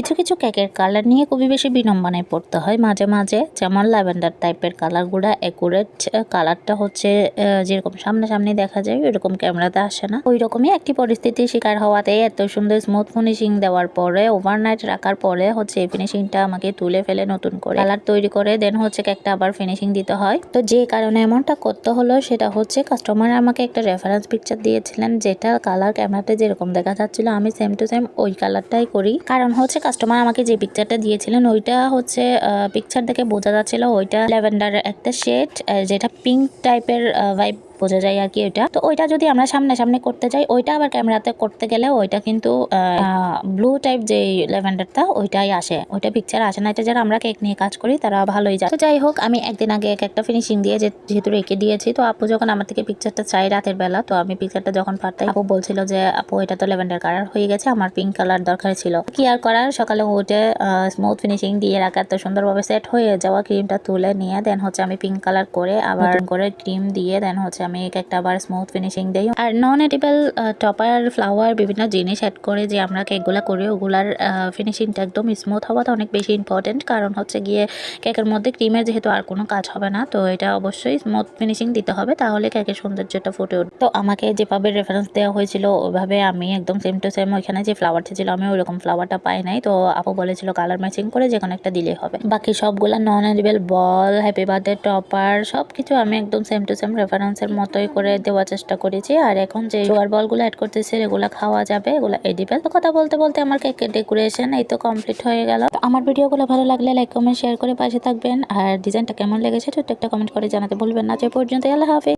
কিছু কিছু কেকের কালার নিয়ে খুবই বেশি বিড়ম্বনায় পড়তে হয় মাঝে মাঝে, যেমন ল্যাভেন্ডার টাইপের কালারগুলা অ্যাকুরেট কালারটা হচ্ছে যেরকম সামনাসামনি দেখা যায় ওইরকম ক্যামেরাতে আসে না। ওই রকমই একটি পরিস্থিতির শিকার হওয়াতে এত সুন্দর স্মুথ ফিনিশিং দেওয়ার পরে ওভারনাইট রাখার পরে হচ্ছে এই ফিনিশিংটা আমাকে তুলে ফেলে নতুন করে কালার তৈরি করে দেন হচ্ছে কেকটা আবার ফিনিশিং দিতে হয়। তো যে কারণে এমনটা করতে হলো সেটা হচ্ছে কাস্টমার আমাকে একটা রেফারেন্স পিকচার দিয়েছিলেন, যেটা কালার ক্যামেরাতে যেরকম দেখা যাচ্ছিল আমি সেম টু সেম ওই কালারটাই করি। কারণ হচ্ছে কাস্টমার আমাকে যে পিকচারটা দিয়েছিলেন ওইটা হচ্ছে পিকচার দেখে বোঝা যাচ্ছিল ওইটা ল্যাভেন্ডার একটা শেড, যেটা পিঙ্ক টাইপের ভাইব বোঝা যায় আর কি ওইটা। তো ওইটা যদি আমরা সামনে করতে যাই ওইটা আবার ক্যামেরাতে করতে গেলে ওইটা কিন্তু ব্লু টাইপ যে ল্যাভেন্ডারটা ওইটাই আসে, ওইটা পিকচার আসে না। এটা যারা আমরা কেক নিয়ে কাজ করি তারা ভালোই যায়। তো যাই হোক, আমি একদিন আগে একটা ফিনিশিং দিয়ে যেহেতু রেখে দিয়েছি, তো আপু যখন আমার থেকে পিকচারটা চাই রাতের বেলা, তো আমি পিকচারটা যখন পাঠাই আপু বলছিল যে আপু এটা তো ল্যাভেন্ডার কালার হয়ে গেছে, আমার পিঙ্ক কালার দরকার ছিল। কি আর করার, সকালে উঠে স্মুথ ফিনিশিং দিয়ে রাখা তো সুন্দরভাবে সেট হয়ে যাওয়া ক্রিমটা তুলে নিয়ে দেন হচ্ছে আমি পিঙ্ক কালার করে আবার করে ক্রিম দিয়ে দেন হচ্ছে আমি কেকটা আবার স্মুথ ফিনিশিং দিই। আর নন এডিবল টপার ফ্লাওয়ার বিভিন্ন জিনিস অ্যাড করে যে আমরা কেকগুলা করি ওগুলার ফিনিশিংটা একদম স্মুথ হওয়াটা অনেক বেশি ইম্পর্টেন্ট। কারণ হচ্ছে গিয়ে কেকের মধ্যে ক্রিমের যেহেতু আর কোনো কাজ হবে না, তো এটা অবশ্যই স্মুথ ফিনিশিং দিতে হবে, তাহলে কেকের সৌন্দর্যটা ফুটে উঠবে। তো আমাকে যেভাবে রেফারেন্স দেওয়া হয়েছিল ওইভাবে আমি একদম সেম টু সেম ওইখানে যে ফ্লাওয়ারটা ছিল আমি ওইরকম ফ্লাওয়ারটা পাই নাই। তো আপু বলেছিল কালার ম্যাচিং করে যে কোনো একটা দিলেই হবে। বাকি সবগুলা নন এডিবল বল, হ্যাপি বার্থডে টপার সবকিছু আমি একদম সেম টু সেম রেফারেন্সের মতোই করে দেওয়ার চেষ্টা করেছি। আর এখন যে সুগার বলগুলো অ্যাড করতেছি এগুলো খাওয়া যাবে, এগুলো এডিবল। তো কথা বলতে বলতে আমার কেকের ডেকোরেশন এই তো কমপ্লিট হয়ে গেল। তো আমার ভিডিওগুলো ভালো লাগলে লাইক কমেন্ট শেয়ার করে পাশে থাকবেন। আর ডিজাইনটা কেমন লেগেছে ছোট্ট একটা কমেন্ট করে জানাতে ভুলবেন না। যে পর্যন্ত আল্লাহ হাফেজ।